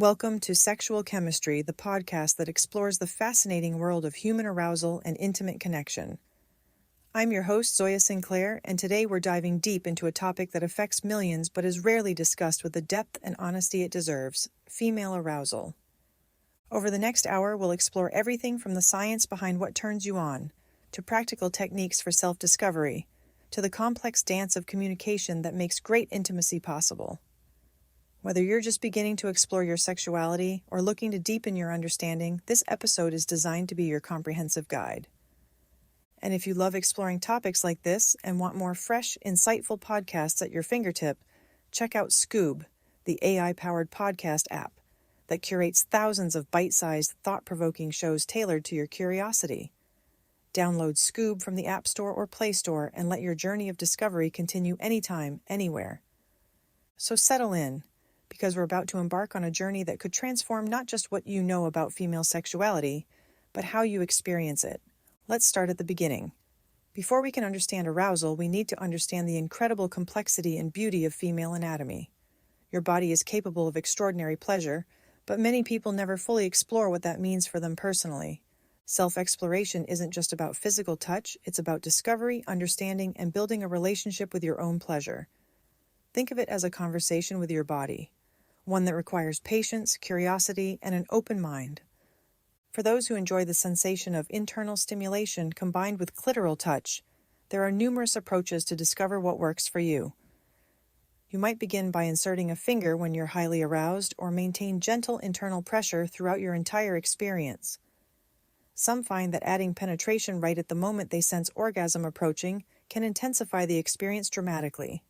Welcome to Sexual Chemistry, the podcast that explores the fascinating world of human arousal and intimate connection. I'm your host, Zoya Sinclair, and today we're diving deep into a topic that affects millions but is rarely discussed with the depth and honesty it deserves: female arousal. Over the next hour, we'll explore everything from the science behind what turns you on, to practical techniques for self-discovery, to the complex dance of communication that makes great intimacy possible. Whether you're just beginning to explore your sexuality or looking to deepen your understanding, this episode is designed to be your comprehensive guide. And if you love exploring topics like this and want more fresh, insightful podcasts at your fingertip, check out Scoob, the AI-powered podcast app that curates thousands of bite-sized, thought-provoking shows tailored to your curiosity. Download Scoob from the App Store or Play Store and let your journey of discovery continue anytime, anywhere. So settle in, because we're about to embark on a journey that could transform not just what you know about female sexuality, but how you experience it. Let's start at the beginning. Before we can understand arousal, we need to understand the incredible complexity and beauty of female anatomy. Your body is capable of extraordinary pleasure, but many people never fully explore what that means for them personally. Self-exploration isn't just about physical touch, it's about discovery, understanding, and building a relationship with your own pleasure. Think of it as a conversation with your body, one that requires patience, curiosity, and an open mind. For those who enjoy the sensation of internal stimulation combined with clitoral touch, there are numerous approaches to discover what works for you. You might begin by inserting a finger when you're highly aroused, or maintain gentle internal pressure throughout your entire experience. Some find that adding penetration right at the moment they sense orgasm approaching can intensify the experience dramatically.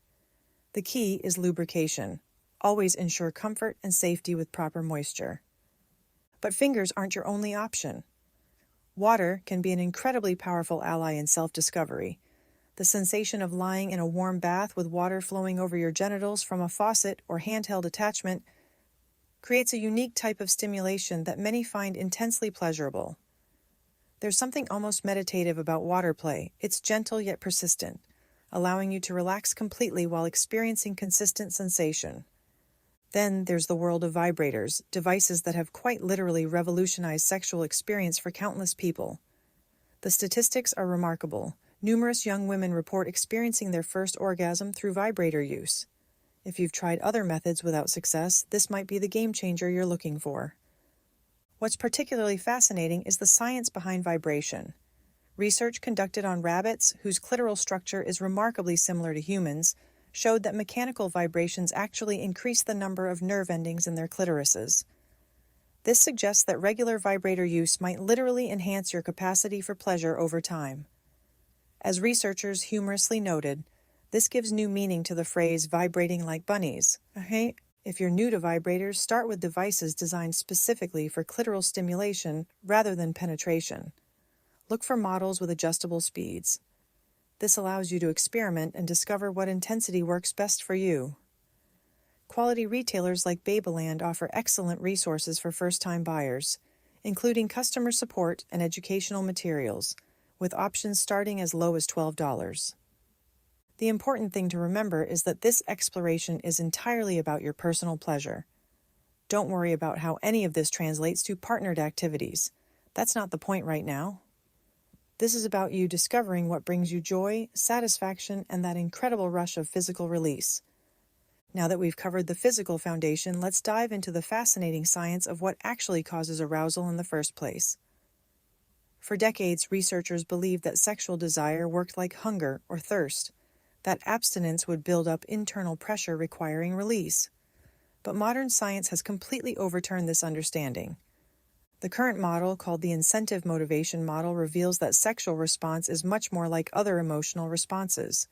The key is lubrication. Always ensure comfort and safety with proper moisture. But fingers aren't your only option. Water can be an incredibly powerful ally in self-discovery. The sensation of lying in a warm bath with water flowing over your genitals from a faucet or handheld attachment creates a unique type of stimulation that many find intensely pleasurable. There's something almost meditative about water play. It's gentle yet persistent, allowing you to relax completely while experiencing consistent sensation. Then there's the world of vibrators, devices that have quite literally revolutionized sexual experience for countless people. The statistics are remarkable. Numerous young women report experiencing their first orgasm through vibrator use. If you've tried other methods without success, this might be the game changer you're looking for. What's particularly fascinating is the science behind vibration. Research conducted on rabbits, whose clitoral structure is remarkably similar to humans, showed that mechanical vibrations actually increase the number of nerve endings in their clitorises. This suggests that regular vibrator use might literally enhance your capacity for pleasure over time. As researchers humorously noted, this gives new meaning to the phrase vibrating like bunnies. Okay? If you're new to vibrators, start with devices designed specifically for clitoral stimulation rather than penetration. Look for models with adjustable speeds. This allows you to experiment and discover what intensity works best for you. Quality retailers like Babyland offer excellent resources for first-time buyers, including customer support and educational materials, with options starting as low as $12. The important thing to remember is that this exploration is entirely about your personal pleasure. Don't worry about how any of this translates to partnered activities. That's not the point right now. This is about you discovering what brings you joy, satisfaction, and that incredible rush of physical release. Now that we've covered the physical foundation, let's dive into the fascinating science of what actually causes arousal in the first place. For decades, researchers believed that sexual desire worked like hunger or thirst, that abstinence would build up internal pressure requiring release. But modern science has completely overturned this understanding. The current model, called the incentive motivation model, reveals that sexual response is much more like other emotional responses.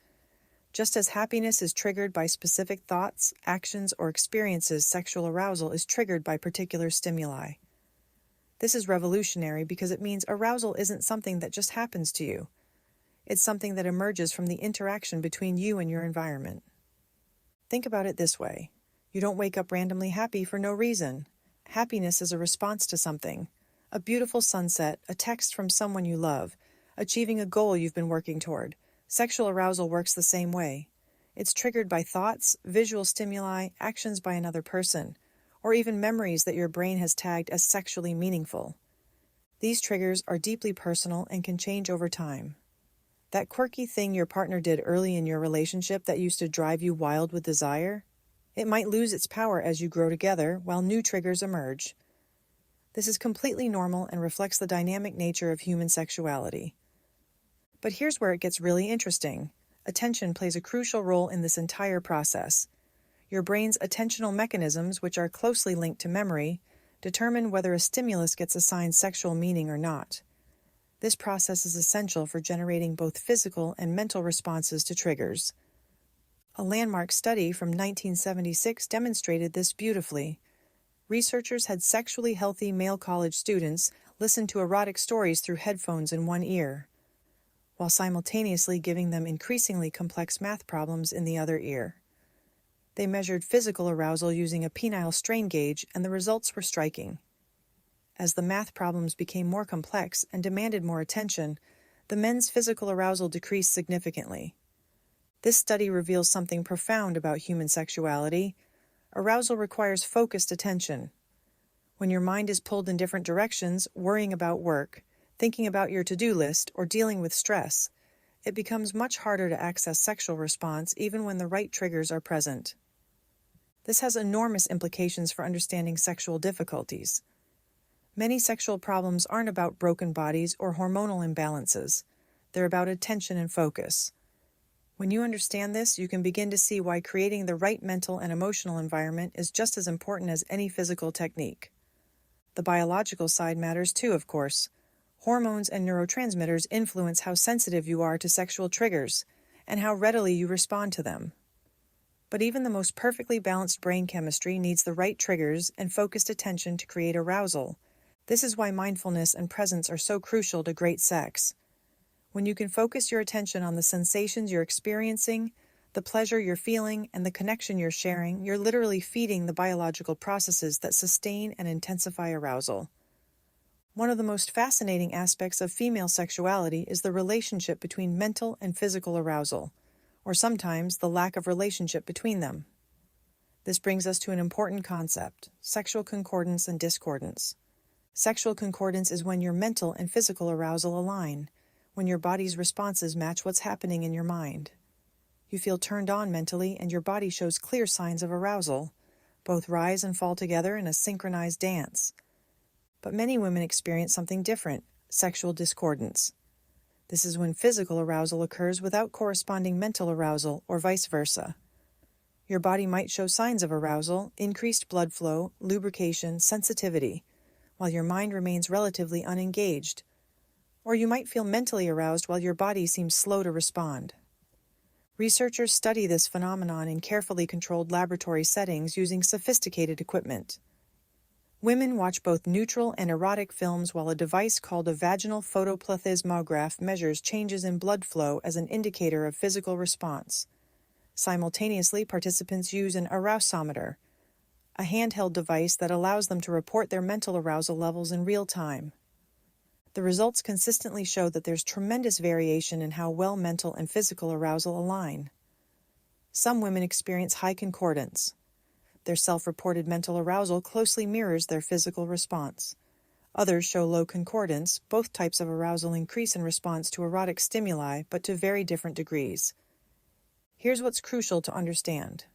Just as happiness is triggered by specific thoughts, actions, or experiences, sexual arousal is triggered by particular stimuli. This is revolutionary because it means arousal isn't something that just happens to you. It's something that emerges from the interaction between you and your environment. Think about it this way. You don't wake up randomly happy for no reason. Happiness is a response to something. A beautiful sunset, a text from someone you love, achieving a goal you've been working toward. Sexual arousal works the same way. It's triggered by thoughts, visual stimuli, actions by another person, or even memories that your brain has tagged as sexually meaningful. These triggers are deeply personal and can change over time. That quirky thing your partner did early in your relationship that used to drive you wild with desire, it might lose its power as you grow together while new triggers emerge. This is completely normal and reflects the dynamic nature of human sexuality. But here's where it gets really interesting. Attention plays a crucial role in this entire process. Your brain's attentional mechanisms, which are closely linked to memory, determine whether a stimulus gets assigned sexual meaning or not. This process is essential for generating both physical and mental responses to triggers. A landmark study from 1976 demonstrated this beautifully. Researchers had sexually healthy male college students listen to erotic stories through headphones in one ear, while simultaneously giving them increasingly complex math problems in the other ear. They measured physical arousal using a penile strain gauge, and the results were striking. As the math problems became more complex and demanded more attention, the men's physical arousal decreased significantly. This study reveals something profound about human sexuality. Arousal requires focused attention. When your mind is pulled in different directions, worrying about work, thinking about your to-do list, or dealing with stress, it becomes much harder to access sexual response even when the right triggers are present. This has enormous implications for understanding sexual difficulties. Many sexual problems aren't about broken bodies or hormonal imbalances. They're about attention and focus. When you understand this, you can begin to see why creating the right mental and emotional environment is just as important as any physical technique. The biological side matters too, of course. Hormones and neurotransmitters influence how sensitive you are to sexual triggers and how readily you respond to them. But even the most perfectly balanced brain chemistry needs the right triggers and focused attention to create arousal. This is why mindfulness and presence are so crucial to great sex. When you can focus your attention on the sensations you're experiencing, the pleasure you're feeling, and the connection you're sharing, you're literally feeding the biological processes that sustain and intensify arousal. One of the most fascinating aspects of female sexuality is the relationship between mental and physical arousal, or sometimes the lack of relationship between them. This brings us to an important concept: sexual concordance and discordance. Sexual concordance is when your mental and physical arousal align, when your body's responses match what's happening in your mind. You feel turned on mentally and your body shows clear signs of arousal. Both rise and fall together in a synchronized dance. But many women experience something different: sexual discordance. This is when physical arousal occurs without corresponding mental arousal, or vice versa. Your body might show signs of arousal, increased blood flow, lubrication, sensitivity, while your mind remains relatively unengaged. Or you might feel mentally aroused while your body seems slow to respond. Researchers study this phenomenon in carefully controlled laboratory settings using sophisticated equipment. Women watch both neutral and erotic films while a device called a vaginal photoplethysmograph measures changes in blood flow as an indicator of physical response. Simultaneously, participants use an arousometer, a handheld device that allows them to report their mental arousal levels in real time. The results consistently show that there's tremendous variation in how well mental and physical arousal align. Some women experience high concordance. Their self-reported mental arousal closely mirrors their physical response. Others show low concordance. Both types of arousal increase in response to erotic stimuli, but to very different degrees. Here's what's crucial to understand.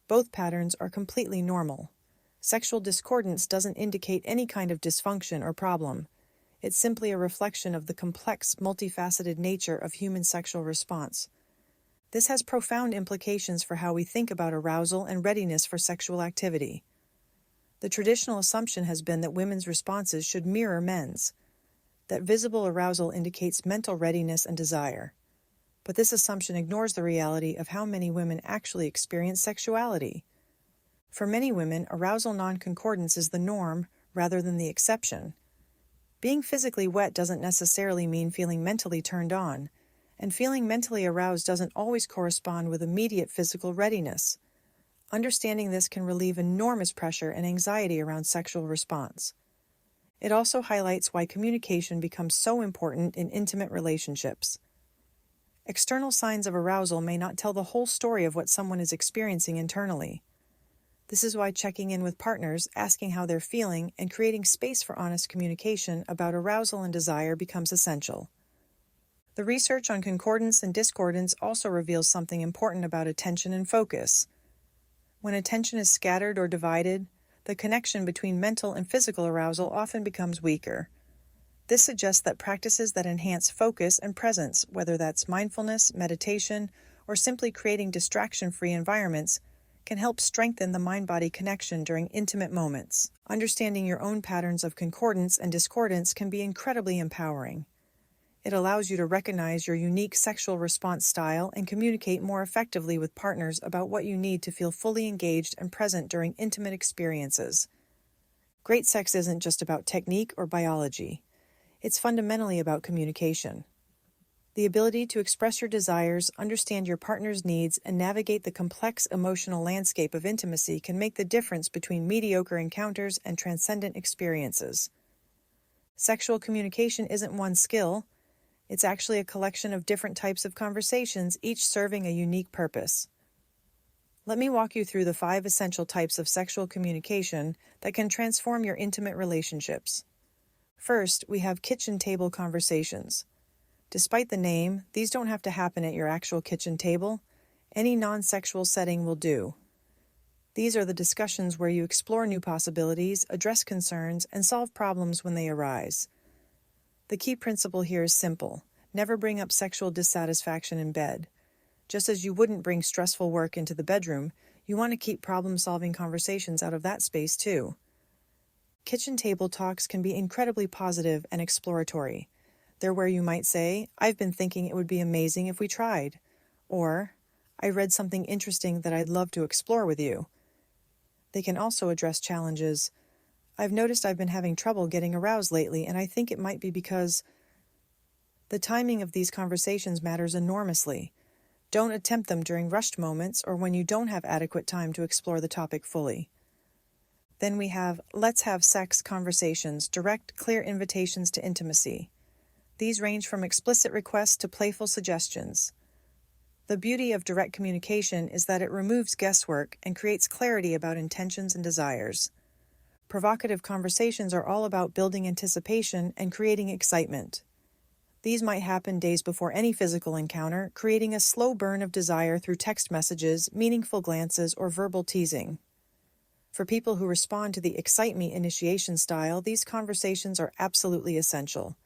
Both patterns are completely normal. Sexual discordance doesn't indicate any kind of dysfunction or problem. It's simply a reflection of the complex, multifaceted nature of human sexual response. This has profound implications for how we think about arousal and readiness for sexual activity. The traditional assumption has been that women's responses should mirror men's, that visible arousal indicates mental readiness and desire. But this assumption ignores the reality of how many women actually experience sexuality. For many women, arousal non-concordance is the norm rather than the exception. Being physically wet doesn't necessarily mean feeling mentally turned on, and feeling mentally aroused doesn't always correspond with immediate physical readiness. Understanding this can relieve enormous pressure and anxiety around sexual response. It also highlights why communication becomes so important in intimate relationships. External signs of arousal may not tell the whole story of what someone is experiencing internally. This is why checking in with partners, asking how they're feeling, and creating space for honest communication about arousal and desire becomes essential. The research on concordance and discordance also reveals something important about attention and focus. When attention is scattered or divided, the connection between mental and physical arousal often becomes weaker. This suggests that practices that enhance focus and presence, whether that's mindfulness, meditation, or simply creating distraction-free environments, can help strengthen the mind-body connection during intimate moments. Understanding your own patterns of concordance and discordance can be incredibly empowering. It allows you to recognize your unique sexual response style and communicate more effectively with partners about what you need to feel fully engaged and present during intimate experiences. Great sex isn't just about technique or biology. It's fundamentally about communication. The ability to express your desires, understand your partner's needs, and navigate the complex emotional landscape of intimacy can make the difference between mediocre encounters and transcendent experiences. Sexual communication isn't one skill. It's actually a collection of different types of conversations, each serving a unique purpose. Let me walk you through the 5 essential types of sexual communication that can transform your intimate relationships. First, we have kitchen table conversations. Despite the name, these don't have to happen at your actual kitchen table. Any non-sexual setting will do. These are the discussions where you explore new possibilities, address concerns, and solve problems when they arise. The key principle here is simple. Never bring up sexual dissatisfaction in bed. Just as you wouldn't bring stressful work into the bedroom, you want to keep problem-solving conversations out of that space too. Kitchen table talks can be incredibly positive and exploratory. They're where you might say, "I've been thinking it would be amazing if we tried," or "I read something interesting that I'd love to explore with you." They can also address challenges. "I've noticed I've been having trouble getting aroused lately, and I think it might be because..." The timing of these conversations matters enormously. Don't attempt them during rushed moments or when you don't have adequate time to explore the topic fully. Then we have let's have sex conversations, direct, clear invitations to intimacy. These range from explicit requests to playful suggestions. The beauty of direct communication is that it removes guesswork and creates clarity about intentions and desires. Provocative conversations are all about building anticipation and creating excitement. These might happen days before any physical encounter, creating a slow burn of desire through text messages, meaningful glances, or verbal teasing. For people who respond to the excite me initiation style, these conversations are absolutely essential.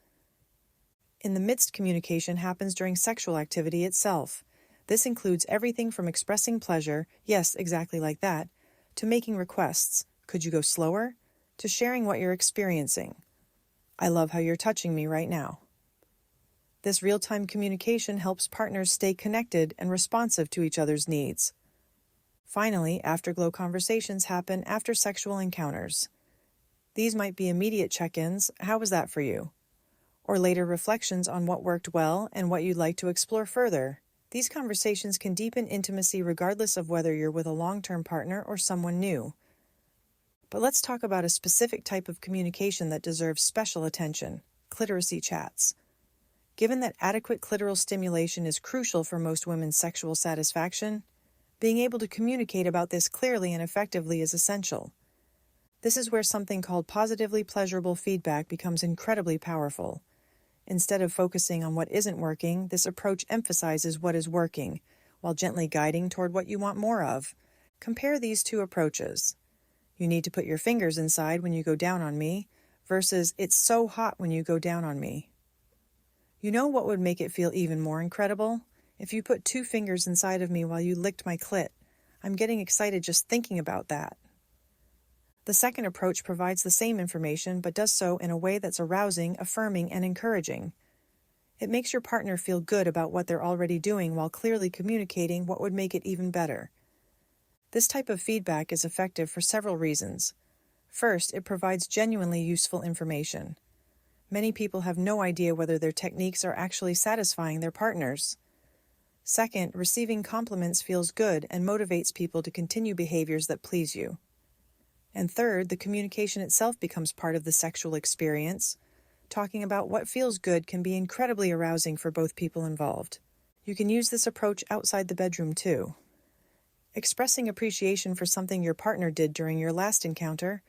In the midst, communication happens during sexual activity itself. This includes everything from expressing pleasure, yes, exactly like that, to making requests, "Could you go slower?" to sharing what you're experiencing. "I love how you're touching me right now." This real-time communication helps partners stay connected and responsive to each other's needs. Finally, afterglow conversations happen after sexual encounters. These might be immediate check-ins, "How was that for you?" or later reflections on what worked well and what you'd like to explore further. These conversations can deepen intimacy regardless of whether you're with a long-term partner or someone new. But let's talk about a specific type of communication that deserves special attention: clitoracy chats. Given that adequate clitoral stimulation is crucial for most women's sexual satisfaction, being able to communicate about this clearly and effectively is essential. This is where something called positively pleasurable feedback becomes incredibly powerful. Instead of focusing on what isn't working, this approach emphasizes what is working, while gently guiding toward what you want more of. Compare these two approaches. "You need to put your fingers inside when you go down on me," versus "It's so hot when you go down on me." You know what would make it feel even more incredible? If you put 2 fingers inside of me while you licked my clit. I'm getting excited just thinking about that. The second approach provides the same information but does so in a way that's arousing, affirming, and encouraging. It makes your partner feel good about what they're already doing while clearly communicating what would make it even better. This type of feedback is effective for several reasons. First, it provides genuinely useful information. Many people have no idea whether their techniques are actually satisfying their partners. Second, receiving compliments feels good and motivates people to continue behaviors that please you. And third, the communication itself becomes part of the sexual experience. Talking about what feels good can be incredibly arousing for both people involved. You can use this approach outside the bedroom too. expressing appreciation for something your partner did during your last encounter.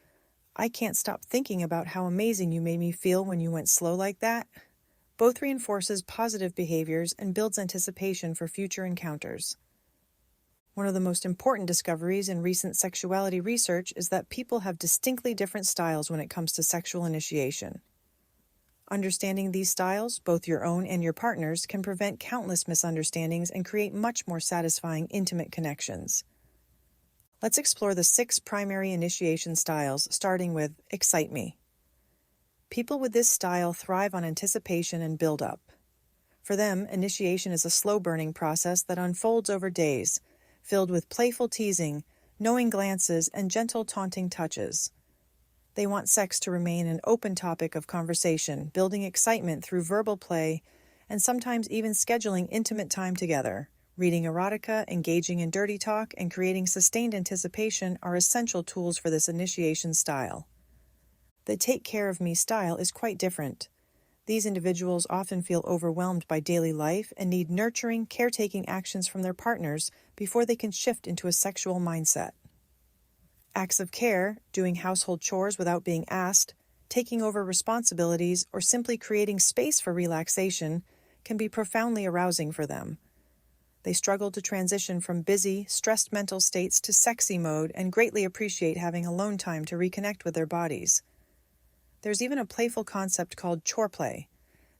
I can't stop thinking about how amazing you made me feel when you went slow like that. Both reinforces positive behaviors and builds anticipation for future encounters. One of the most important discoveries in recent sexuality research is that people have distinctly different styles when it comes to sexual initiation. Understanding these styles, both your own and your partner's, can prevent countless misunderstandings and create much more satisfying, intimate connections. Let's explore the 6 primary initiation styles, starting with Excite Me. People with this style thrive on anticipation and build-up. For them, initiation is a slow-burning process that unfolds over days, filled with playful teasing, knowing glances, and gentle taunting touches. They want sex to remain an open topic of conversation, building excitement through verbal play, and sometimes even scheduling intimate time together. Reading erotica, engaging in dirty talk, and creating sustained anticipation are essential tools for this initiation style. The Take Care of Me style is quite different. These individuals often feel overwhelmed by daily life and need nurturing, caretaking actions from their partners before they can shift into a sexual mindset. Acts of care, doing household chores without being asked, taking over responsibilities, or simply creating space for relaxation can be profoundly arousing for them. They struggle to transition from busy, stressed mental states to sexy mode and greatly appreciate having alone time to reconnect with their bodies. There's even a playful concept called chore play,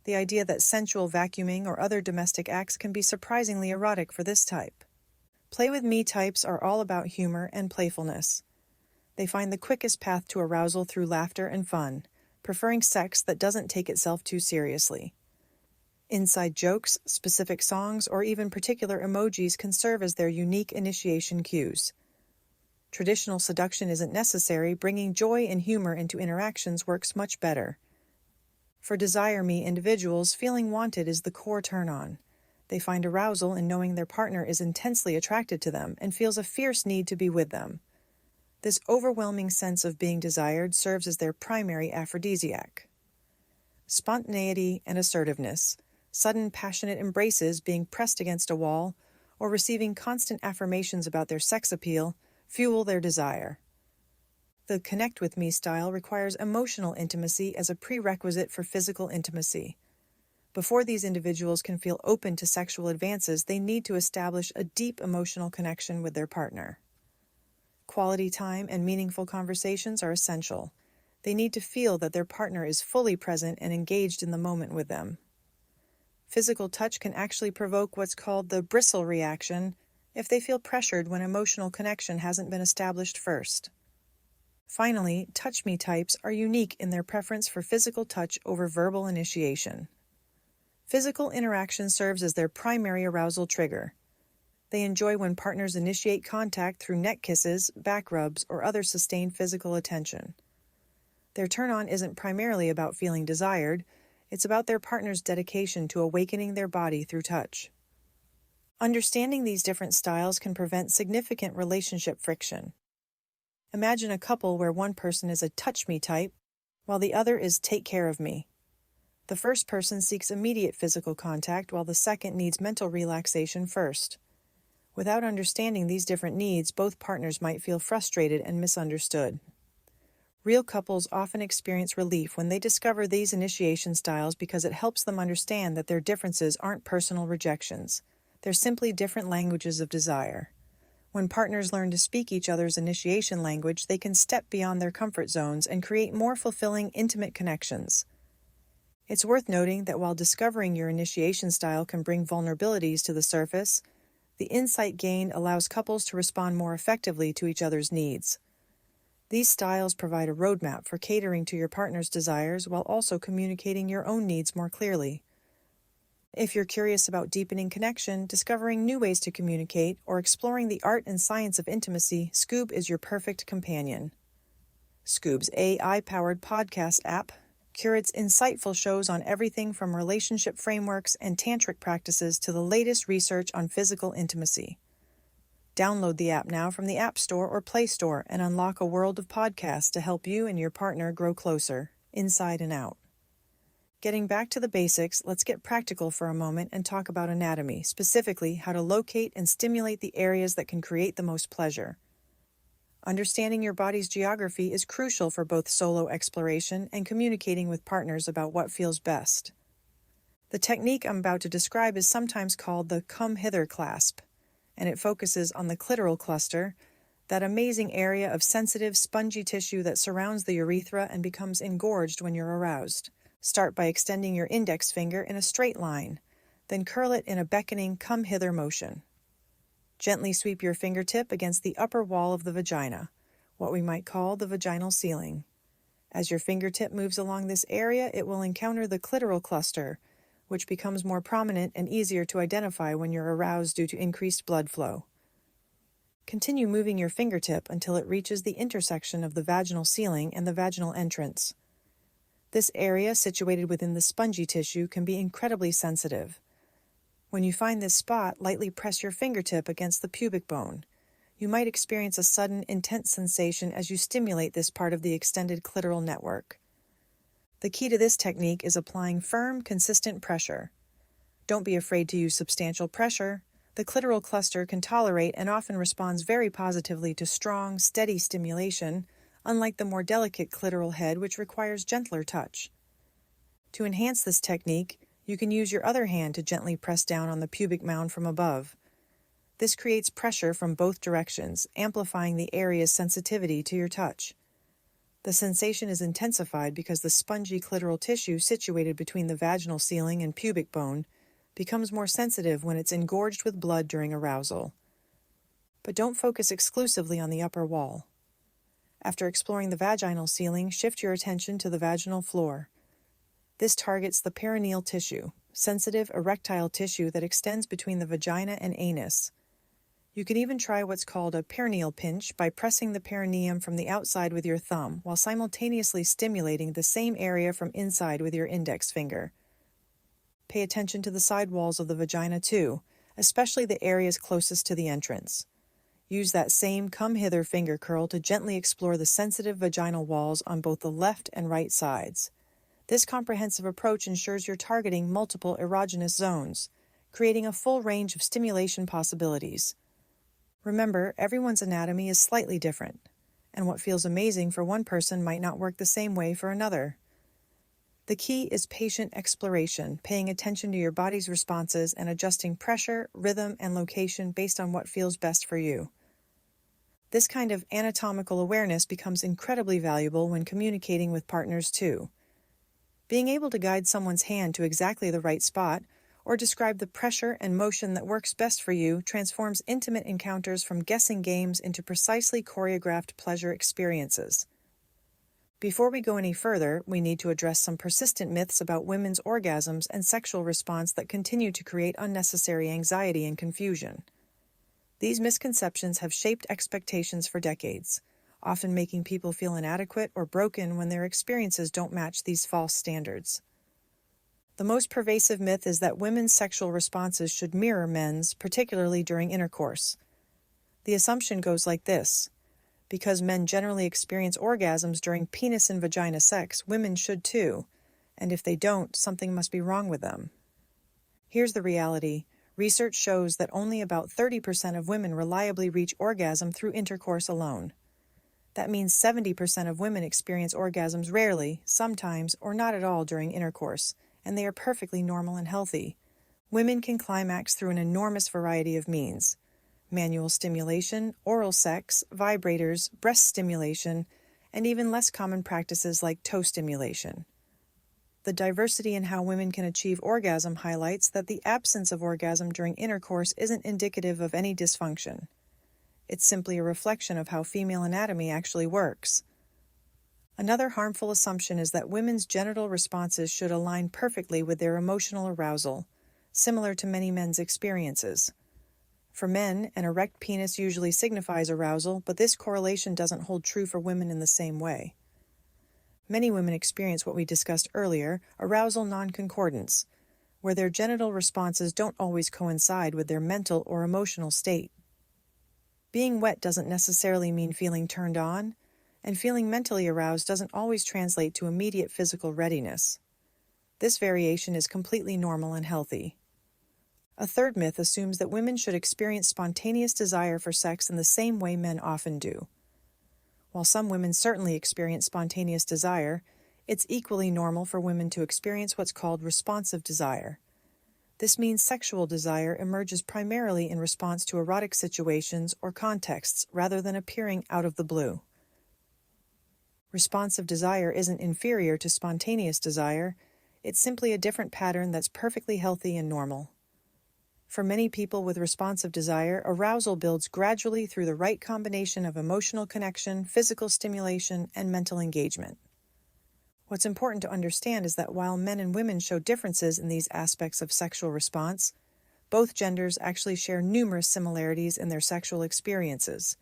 the idea that sensual vacuuming or other domestic acts can be surprisingly erotic for this type. Play with Me types are all about humor and playfulness. They find the quickest path to arousal through laughter and fun, preferring sex that doesn't take itself too seriously. Inside jokes, specific songs, or even particular emojis can serve as their unique initiation cues. Traditional seduction isn't necessary, bringing joy and humor into interactions works much better. For Desire Me individuals, feeling wanted is the core turn-on. They find arousal in knowing their partner is intensely attracted to them and feels a fierce need to be with them. This overwhelming sense of being desired serves as their primary aphrodisiac. Spontaneity and assertiveness, sudden passionate embraces, being pressed against a wall, or receiving constant affirmations about their sex appeal, fuel their desire. The Connect With Me style requires emotional intimacy as a prerequisite for physical intimacy. Before these individuals can feel open to sexual advances, they need to establish a deep emotional connection with their partner. Quality time and meaningful conversations are essential. They need to feel that their partner is fully present and engaged in the moment with them. Physical touch can actually provoke what's called the bristle reaction if they feel pressured when emotional connection hasn't been established first. Finally, Touch Me types are unique in their preference for physical touch over verbal initiation. Physical interaction serves as their primary arousal trigger. They enjoy when partners initiate contact through neck kisses, back rubs, or other sustained physical attention. Their turn-on isn't primarily about feeling desired, it's about their partner's dedication to awakening their body through touch. Understanding these different styles can prevent significant relationship friction. Imagine a couple where one person is a Touch Me type, while the other is Take Care of Me. The first person seeks immediate physical contact, while the second needs mental relaxation first. Without understanding these different needs, both partners might feel frustrated and misunderstood. Real couples often experience relief when they discover these initiation styles because it helps them understand that their differences aren't personal rejections. They're simply different languages of desire. When partners learn to speak each other's initiation language, they can step beyond their comfort zones and create more fulfilling, intimate connections. It's worth noting that while discovering your initiation style can bring vulnerabilities to the surface, the insight gained allows couples to respond more effectively to each other's needs. These styles provide a roadmap for catering to your partner's desires while also communicating your own needs more clearly. If you're curious about deepening connection, discovering new ways to communicate, or exploring the art and science of intimacy, Scoob is your perfect companion. Scoob's AI-powered podcast app curates insightful shows on everything from relationship frameworks and tantric practices to the latest research on physical intimacy. Download the app now from the App Store or Play Store and unlock a world of podcasts to help you and your partner grow closer, inside and out. Getting back to the basics, let's get practical for a moment and talk about anatomy, specifically how to locate and stimulate the areas that can create the most pleasure. Understanding your body's geography is crucial for both solo exploration and communicating with partners about what feels best. The technique I'm about to describe is sometimes called the come hither clasp, and it focuses on the clitoral cluster, that amazing area of sensitive, spongy tissue that surrounds the urethra and becomes engorged when you're aroused. Start by extending your index finger in a straight line, then curl it in a beckoning come hither motion. Gently sweep your fingertip against the upper wall of the vagina, what we might call the vaginal ceiling. As your fingertip moves along this area, it will encounter the clitoral cluster, which becomes more prominent and easier to identify when you're aroused due to increased blood flow. Continue moving your fingertip until it reaches the intersection of the vaginal ceiling and the vaginal entrance. This area, situated within the spongy tissue, can be incredibly sensitive. When you find this spot, lightly press your fingertip against the pubic bone. You might experience a sudden, intense sensation as you stimulate this part of the extended clitoral network. The key to this technique is applying firm, consistent pressure. Don't be afraid to use substantial pressure. The clitoral cluster can tolerate and often responds very positively to strong, steady stimulation, unlike the more delicate clitoral head, which requires gentler touch. To enhance this technique, you can use your other hand to gently press down on the pubic mound from above. This creates pressure from both directions, amplifying the area's sensitivity to your touch. The sensation is intensified because the spongy clitoral tissue situated between the vaginal ceiling and pubic bone becomes more sensitive when it's engorged with blood during arousal. But don't focus exclusively on the upper wall. After exploring the vaginal ceiling, shift your attention to the vaginal floor. This targets the perineal tissue, sensitive erectile tissue that extends between the vagina and anus. You can even try what's called a perineal pinch by pressing the perineum from the outside with your thumb while simultaneously stimulating the same area from inside with your index finger. Pay attention to the side walls of the vagina too, especially the areas closest to the entrance. Use that same come hither finger curl to gently explore the sensitive vaginal walls on both the left and right sides. This comprehensive approach ensures you're targeting multiple erogenous zones, creating a full range of stimulation possibilities. Remember, everyone's anatomy is slightly different, and what feels amazing for one person might not work the same way for another. The key is patient exploration, paying attention to your body's responses and adjusting pressure, rhythm, and location based on what feels best for you. This kind of anatomical awareness becomes incredibly valuable when communicating with partners too. Being able to guide someone's hand to exactly the right spot, or describe the pressure and motion that works best for you, transforms intimate encounters from guessing games into precisely choreographed pleasure experiences. Before we go any further, we need to address some persistent myths about women's orgasms and sexual response that continue to create unnecessary anxiety and confusion. These misconceptions have shaped expectations for decades, often making people feel inadequate or broken when their experiences don't match these false standards. The most pervasive myth is that women's sexual responses should mirror men's, particularly during intercourse. The assumption goes like this: because men generally experience orgasms during penis and vagina sex, women should too, and if they don't, something must be wrong with them. Here's the reality. Research shows that only about 30% of women reliably reach orgasm through intercourse alone. That means 70% of women experience orgasms rarely, sometimes, or not at all during intercourse, and they are perfectly normal and healthy. Women can climax through an enormous variety of means: manual stimulation, oral sex, vibrators, breast stimulation, and even less common practices like toe stimulation. The diversity in how women can achieve orgasm highlights that the absence of orgasm during intercourse isn't indicative of any dysfunction. It's simply a reflection of how female anatomy actually works. Another harmful assumption is that women's genital responses should align perfectly with their emotional arousal, similar to many men's experiences. For men, an erect penis usually signifies arousal, but this correlation doesn't hold true for women in the same way. Many women experience what we discussed earlier, arousal non-concordance, where their genital responses don't always coincide with their mental or emotional state. Being wet doesn't necessarily mean feeling turned on, and feeling mentally aroused doesn't always translate to immediate physical readiness. This variation is completely normal and healthy. A third myth assumes that women should experience spontaneous desire for sex in the same way men often do. While some women certainly experience spontaneous desire, it's equally normal for women to experience what's called responsive desire. This means sexual desire emerges primarily in response to erotic situations or contexts rather than appearing out of the blue. Responsive desire isn't inferior to spontaneous desire, it's simply a different pattern that's perfectly healthy and normal. For many people with responsive desire, arousal builds gradually through the right combination of emotional connection, physical stimulation, and mental engagement. What's important to understand is that while men and women show differences in these aspects of sexual response, both genders actually share numerous similarities in their sexual experiences.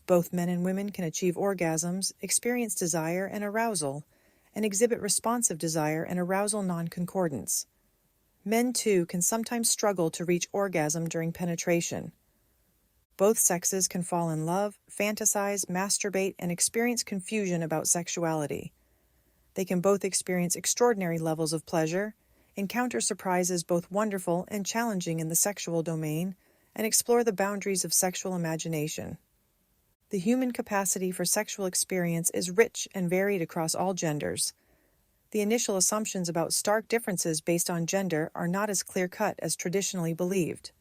Both men and women can achieve orgasms, experience desire and arousal, and exhibit responsive desire and arousal non-concordance. Men, too, can sometimes struggle to reach orgasm during penetration. Both sexes can fall in love, fantasize, masturbate, and experience confusion about sexuality. They can both experience extraordinary levels of pleasure, encounter surprises both wonderful and challenging in the sexual domain, and explore the boundaries of sexual imagination. The human capacity for sexual experience is rich and varied across all genders. The initial assumptions about stark differences based on gender are not as clear-cut as traditionally believed.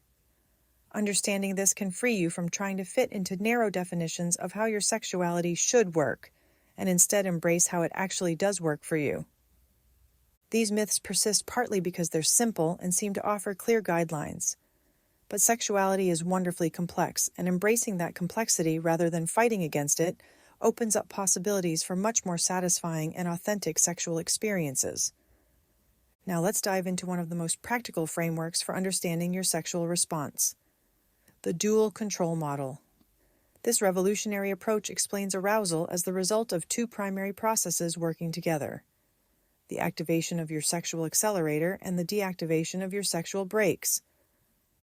Understanding this can free you from trying to fit into narrow definitions of how your sexuality should work, and instead embrace how it actually does work for you. These myths persist partly because they're simple and seem to offer clear guidelines. But sexuality is wonderfully complex, and embracing that complexity rather than fighting against it opens up possibilities for much more satisfying and authentic sexual experiences. Now let's dive into one of the most practical frameworks for understanding your sexual response: the dual control model. This revolutionary approach explains arousal as the result of two primary processes working together: the activation of your sexual accelerator and the deactivation of your sexual brakes.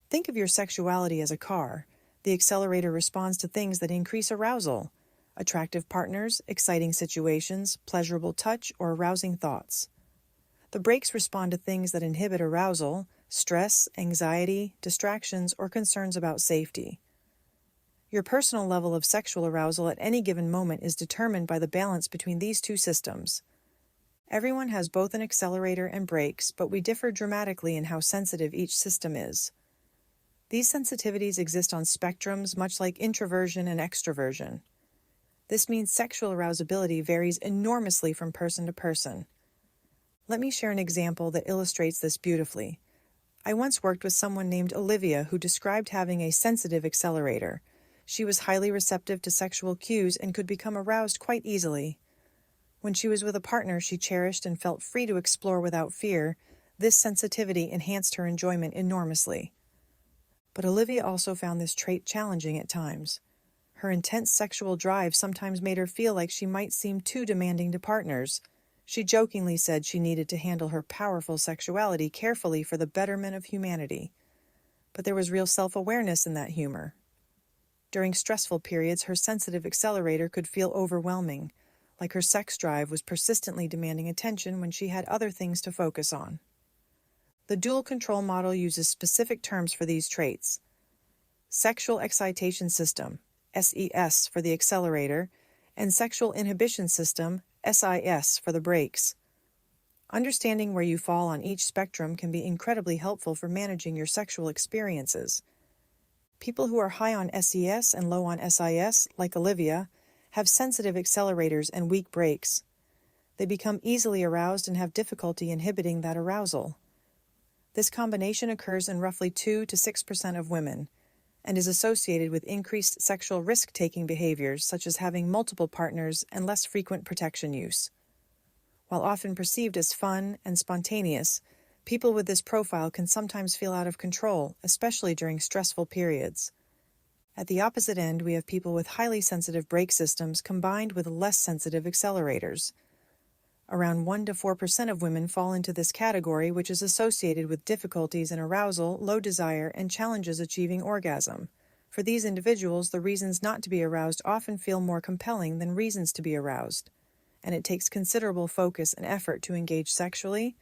Think of your sexuality as a car. The accelerator responds to things that increase arousal: attractive partners, exciting situations, pleasurable touch, or arousing thoughts. The brakes respond to things that inhibit arousal: stress, anxiety, distractions, or concerns about safety. Your personal level of sexual arousal at any given moment is determined by the balance between these two systems. Everyone has both an accelerator and brakes, but we differ dramatically in how sensitive each system is. These sensitivities exist on spectrums, much like introversion and extroversion. This means sexual arousability varies enormously from person to person. Let me share an example that illustrates this beautifully. I once worked with someone named Olivia who described having a sensitive accelerator. She was highly receptive to sexual cues and could become aroused quite easily. When she was with a partner she cherished and felt free to explore without fear, this sensitivity enhanced her enjoyment enormously. But Olivia also found this trait challenging at times. Her intense sexual drive sometimes made her feel like she might seem too demanding to partners. She jokingly said she needed to handle her powerful sexuality carefully for the betterment of humanity. But there was real self-awareness in that humor. During stressful periods, her sensitive accelerator could feel overwhelming, like her sex drive was persistently demanding attention when she had other things to focus on. The dual control model uses specific terms for these traits: sexual excitation system, SES for the accelerator, and sexual inhibition system, SIS for the brakes. Understanding where you fall on each spectrum can be incredibly helpful for managing your sexual experiences. People who are high on SES and low on SIS, like Olivia, have sensitive accelerators and weak brakes. They become easily aroused and have difficulty inhibiting that arousal. This combination occurs in roughly 2 to 6% of women, and is associated with increased sexual risk-taking behaviors such as having multiple partners and less frequent protection use. While often perceived as fun and spontaneous, people with this profile can sometimes feel out of control, especially during stressful periods. At the opposite end, we have people with highly sensitive brake systems combined with less sensitive accelerators. Around 1 to 4% of women fall into this category, which is associated with difficulties in arousal, low desire, and challenges achieving orgasm. For these individuals, the reasons not to be aroused often feel more compelling than reasons to be aroused, and it takes considerable focus and effort to engage sexually,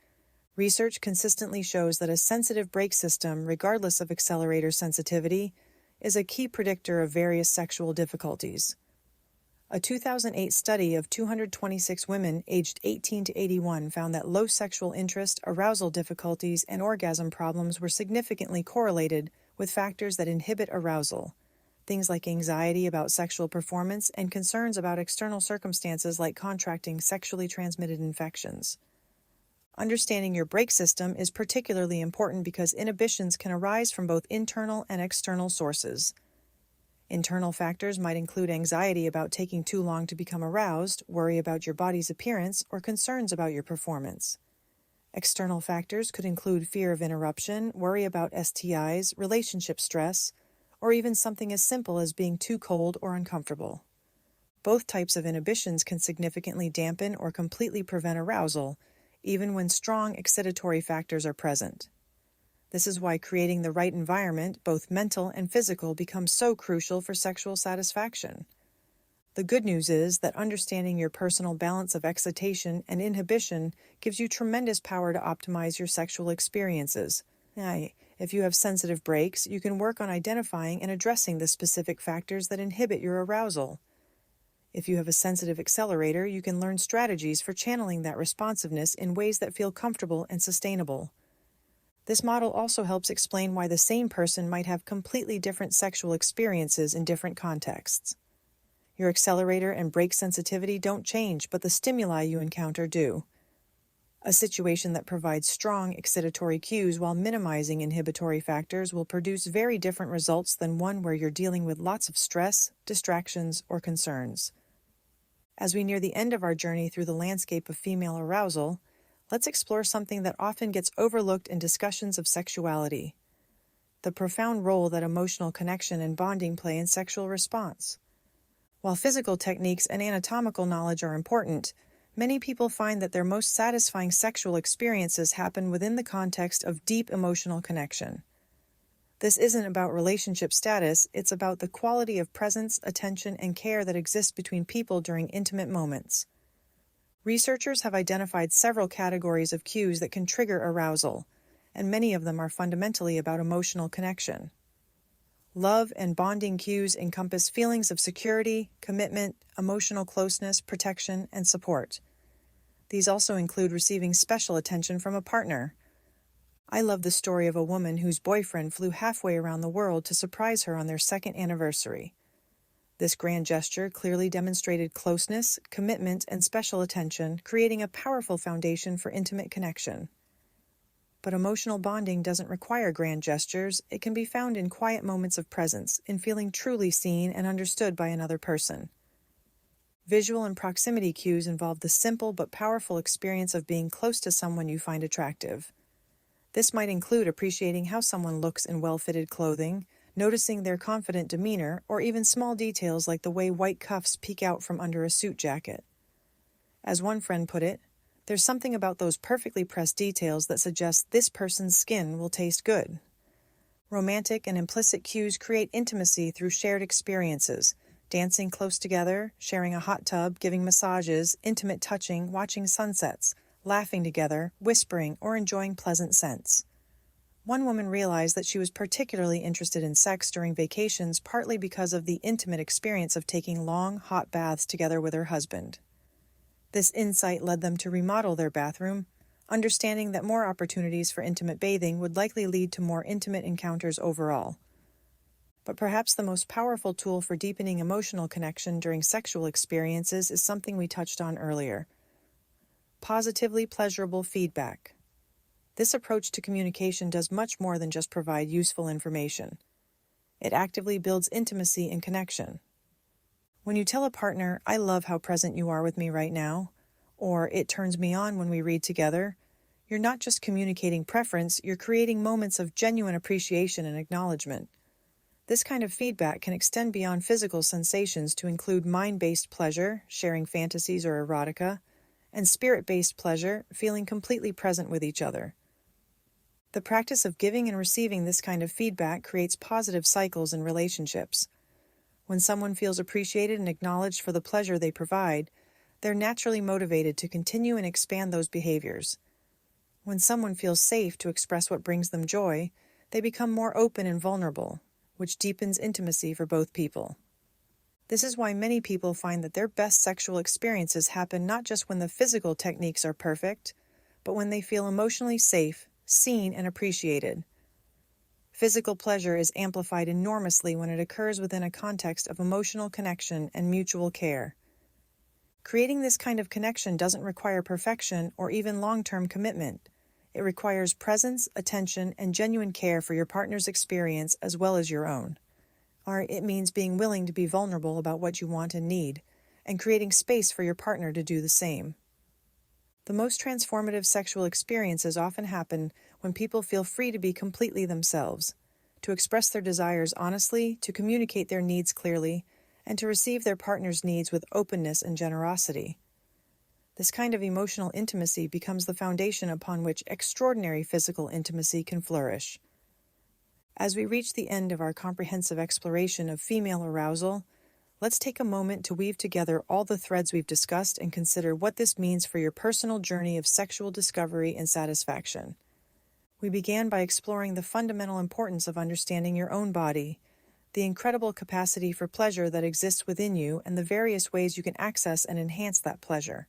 Research consistently shows that a sensitive brake system, regardless of accelerator sensitivity, is a key predictor of various sexual difficulties. A 2008 study of 226 women aged 18 to 81 found that low sexual interest, arousal difficulties, and orgasm problems were significantly correlated with factors that inhibit arousal, things like anxiety about sexual performance and concerns about external circumstances like contracting sexually transmitted infections. Understanding your brake system is particularly important because inhibitions can arise from both internal and external sources. Internal factors might include anxiety about taking too long to become aroused, worry about your body's appearance, or concerns about your performance. External factors could include fear of interruption, worry about STIs, relationship stress, or even something as simple as being too cold or uncomfortable. Both types of inhibitions can significantly dampen or completely prevent arousal, even when strong excitatory factors are present. This is why creating the right environment, both mental and physical, becomes so crucial for sexual satisfaction. The good news is that understanding your personal balance of excitation and inhibition gives you tremendous power to optimize your sexual experiences. If you have sensitive brakes, you can work on identifying and addressing the specific factors that inhibit your arousal. If you have a sensitive accelerator, you can learn strategies for channeling that responsiveness in ways that feel comfortable and sustainable. This model also helps explain why the same person might have completely different sexual experiences in different contexts. Your accelerator and brake sensitivity don't change, but the stimuli you encounter do. A situation that provides strong excitatory cues while minimizing inhibitory factors will produce very different results than one where you're dealing with lots of stress, distractions, or concerns. As we near the end of our journey through the landscape of female arousal, let's explore something that often gets overlooked in discussions of sexuality: the profound role that emotional connection and bonding play in sexual response. While physical techniques and anatomical knowledge are important, many people find that their most satisfying sexual experiences happen within the context of deep emotional connection. This isn't about relationship status, it's about the quality of presence, attention, and care that exists between people during intimate moments. Researchers have identified several categories of cues that can trigger arousal, and many of them are fundamentally about emotional connection. Love and bonding cues encompass feelings of security, commitment, emotional closeness, protection, and support. These also include receiving special attention from a partner. I love the story of a woman whose boyfriend flew halfway around the world to surprise her on their second anniversary. This grand gesture clearly demonstrated closeness, commitment, and special attention, creating a powerful foundation for intimate connection. But emotional bonding doesn't require grand gestures. It can be found in quiet moments of presence, in feeling truly seen and understood by another person. Visual and proximity cues involve the simple but powerful experience of being close to someone you find attractive. This might include appreciating how someone looks in well-fitted clothing, noticing their confident demeanor, or even small details like the way white cuffs peek out from under a suit jacket. As one friend put it, there's something about those perfectly pressed details that suggests this person's skin will taste good. Romantic and implicit cues create intimacy through shared experiences, dancing close together, sharing a hot tub, giving massages, intimate touching, watching sunsets, laughing together, whispering, or enjoying pleasant scents. One woman realized that she was particularly interested in sex during vacations partly because of the intimate experience of taking long, hot baths together with her husband. This insight led them to remodel their bathroom, understanding that more opportunities for intimate bathing would likely lead to more intimate encounters overall. But perhaps the most powerful tool for deepening emotional connection during sexual experiences is something we touched on earlier: positively pleasurable feedback. This approach to communication does much more than just provide useful information. It actively builds intimacy and connection. When you tell a partner, "I love how present you are with me right now," or "it turns me on when we read together," you're not just communicating preference, you're creating moments of genuine appreciation and acknowledgement. This kind of feedback can extend beyond physical sensations to include mind-based pleasure, sharing fantasies or erotica, and spirit-based pleasure, feeling completely present with each other. The practice of giving and receiving this kind of feedback creates positive cycles in relationships. When someone feels appreciated and acknowledged for the pleasure they provide, they're naturally motivated to continue and expand those behaviors. When someone feels safe to express what brings them joy, they become more open and vulnerable, which deepens intimacy for both people. This is why many people find that their best sexual experiences happen not just when the physical techniques are perfect, but when they feel emotionally safe, seen, and appreciated. Physical pleasure is amplified enormously when it occurs within a context of emotional connection and mutual care. Creating this kind of connection doesn't require perfection or even long-term commitment. It requires presence, attention, and genuine care for your partner's experience as well as your own. It means being willing to be vulnerable about what you want and need, and creating space for your partner to do the same. The most transformative sexual experiences often happen when people feel free to be completely themselves, to express their desires honestly, to communicate their needs clearly, and to receive their partner's needs with openness and generosity. This kind of emotional intimacy becomes the foundation upon which extraordinary physical intimacy can flourish. As we reach the end of our comprehensive exploration of female arousal, let's take a moment to weave together all the threads we've discussed and consider what this means for your personal journey of sexual discovery and satisfaction. We began by exploring the fundamental importance of understanding your own body, the incredible capacity for pleasure that exists within you, and the various ways you can access and enhance that pleasure.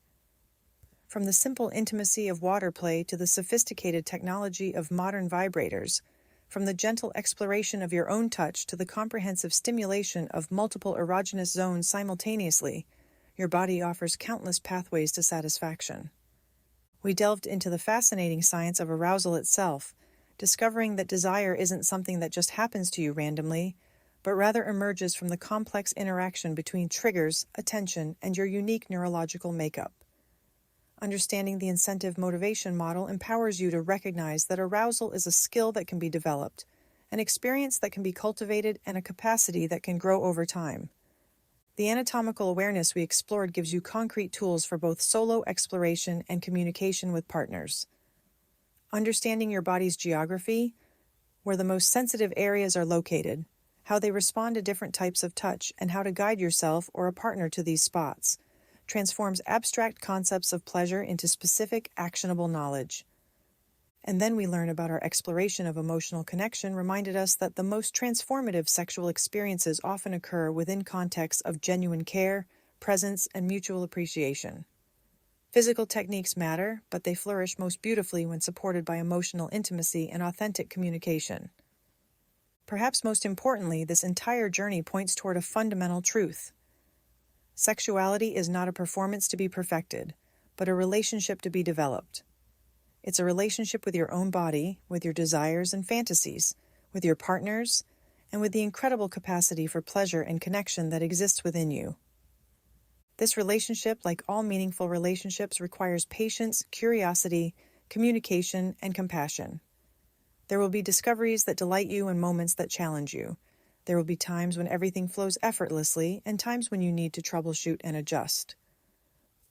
From the simple intimacy of water play to the sophisticated technology of modern vibrators, from the gentle exploration of your own touch to the comprehensive stimulation of multiple erogenous zones simultaneously, your body offers countless pathways to satisfaction. We delved into the fascinating science of arousal itself, discovering that desire isn't something that just happens to you randomly, but rather emerges from the complex interaction between triggers, attention, and your unique neurological makeup. Understanding the incentive motivation model empowers you to recognize that arousal is a skill that can be developed, an experience that can be cultivated, and a capacity that can grow over time. The anatomical awareness we explored gives you concrete tools for both solo exploration and communication with partners. Understanding your body's geography, where the most sensitive areas are located, how they respond to different types of touch, and how to guide yourself or a partner to these spots, transforms abstract concepts of pleasure into specific, actionable knowledge. And then we learn about our exploration of emotional connection reminded us that the most transformative sexual experiences often occur within contexts of genuine care, presence, and mutual appreciation. Physical techniques matter, but they flourish most beautifully when supported by emotional intimacy and authentic communication. Perhaps most importantly, this entire journey points toward a fundamental truth. Sexuality is not a performance to be perfected, but a relationship to be developed. It's a relationship with your own body, with your desires and fantasies, with your partners, and with the incredible capacity for pleasure and connection that exists within you. This relationship, like all meaningful relationships, requires patience, curiosity, communication, and compassion. There will be discoveries that delight you and moments that challenge you. There will be times when everything flows effortlessly and times when you need to troubleshoot and adjust.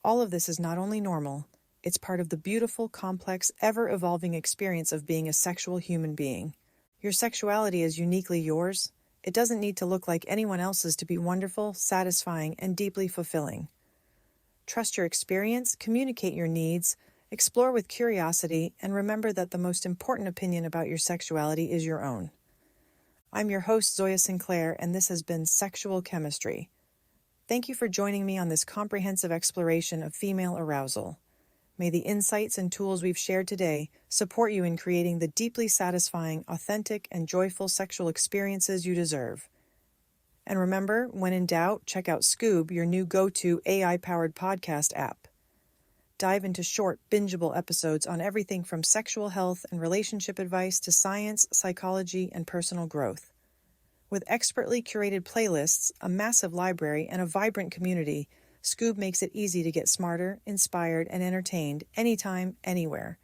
All of this is not only normal, it's part of the beautiful, complex, ever-evolving experience of being a sexual human being. Your sexuality is uniquely yours. It doesn't need to look like anyone else's to be wonderful, satisfying, and deeply fulfilling. Trust your experience, communicate your needs, explore with curiosity, and remember that the most important opinion about your sexuality is your own. I'm your host, Zoya Sinclair, and this has been Sexual Chemistry. Thank you for joining me on this comprehensive exploration of female arousal. May the insights and tools we've shared today support you in creating the deeply satisfying, authentic, and joyful sexual experiences you deserve. And remember, when in doubt, check out Scoob, your new go-to AI-powered podcast app. Dive into short, bingeable episodes on everything from sexual health and relationship advice to science, psychology, and personal growth. With expertly curated playlists, a massive library, and a vibrant community, Scoob makes it easy to get smarter, inspired, and entertained anytime, anywhere.